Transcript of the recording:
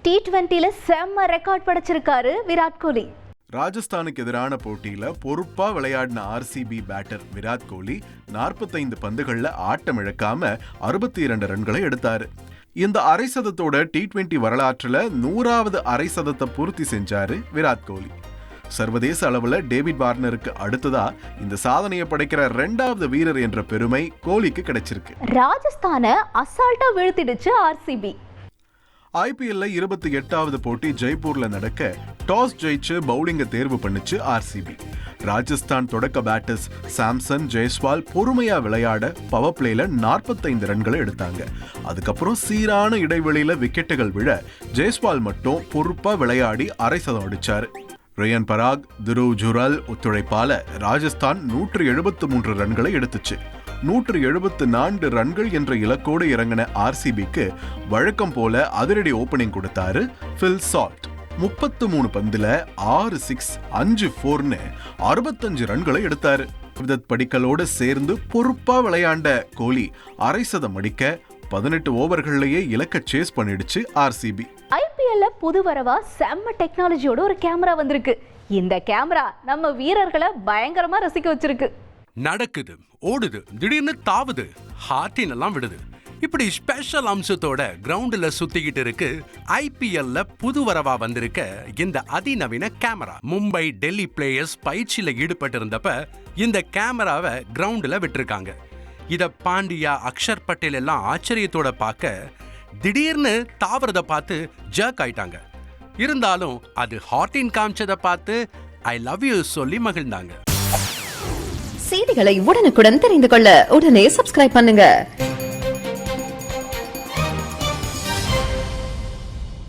T20ல செம்ம ரெக்கார்ட் படைச்சிருக்காரு விராட் கோலி. ராஜஸ்தானுக்கு எதிரான போட்டியில பொறுப்பா விளையாடின ஆர்சிபி பேட்டர் விராட் கோலி 45 பந்துகள்ல ஆட்டம் இழக்காம 62 ரன்களை எடுத்தாரு. இந்த அரை சதத்தோட T20 வரலாற்றுல 100வது அரை சதத்தை பூர்த்தி செஞ்சாரு விராட் கோலி. சர்வதேச அளவுல டேவிட் வார்னருக்கு அடுத்ததா இந்த சாதனையை படைக்கிற 2வது வீரர் என்ற பெருமை கோலிக்கு கிடைச்சிருக்கு. ராஜஸ்தானை அசால்ட்டா வீழ்த்திடுச்சு ஆர்சிபி. IPL 28வது போட்டி ஜெய்ப்பூர்ல நடக்க டாஸ் ஜெயிச்சு பவுலிங்க தேர்வு பண்ணுச்சு ஆர்சிபி. ராஜஸ்தான் தொடக்க பேட்டர்ஸ் சாம்சன், ஜெய்ஸ்வால் பொறுமையா விளையாட பவர் பிளேல 45 ரன்களை எடுத்தாங்க. அதுக்கப்புறம் சீரான இடைவெளியில விக்கெட்டுகள் விழ ஜெய்ஸ்வால் மட்டும் பொறுப்பா விளையாடி அரை சதம் அடிச்சாரு. ரியான் பராக், துருவ் ஜுரல் ஒத்துழைப்பால ராஜஸ்தான் 173 ரன்களை எடுத்துச்சு. 174 ரன்கள் என்ற இலக்கோடு இறங்கின ஆர்சிபிக்கு வழக்கம் போல அதிரடி ஓபனிங் கொடுத்தாரு ஃபில் சால்ட். 33 பந்துல 6 6 5 4ன்னு 65 ரன்களை எடுத்தாரு. விதத் படிக்கலோடு சேர்ந்து பொறுப்பா விளையாண்ட கோலி அரை சதம் அடிக்க 18 ஓவர்கள்லயே இலக்க சேஸ் பண்ணிடுச்சு ஆர்சிபி. IPL புது வரவா செம்ம டெக்னாலஜியோட ஒரு கேமரா வந்திருக்கு. இந்த கேமரா நம்ம வீரர்களை பயங்கரமா ரசிக்க வச்சிருக்கு. நடக்குது, ஓடுது, திடீர்னு தாவுது, ஹார்டின் எல்லாம் விடுது. இப்படி ஸ்பெஷல் அம்சத்தோட கிரவுண்ட்ல சுத்திக்கிட்டு இருக்கு IPL புது வரவா வந்திருக்க இந்த அதிநவீன கேமரா. மும்பை, டெல்லி பிளேயர்ஸ் பயிற்சியில ஈடுபட்டு இருந்தப்ப இந்த கேமராவை கிரவுண்ட்ல விட்டுருக்காங்க. இத பாண்டியா, அக்ஷர் பட்டேல் எல்லாம் ஆச்சரியத்தோட பார்க்க திடீர்னு தாவறத பார்த்து ஜர்க் ஆயிட்டாங்க. இருந்தாலும் அது ஹார்டின் காமிச்சதை பார்த்து ஐ லவ் யூ சொல்லி மகிழ்ந்தாங்க. செய்திகளை உடனுக்குடன் தெரிந்து கொள்ள உடனே சப்ஸ்கிரைப் பண்ணுங்க.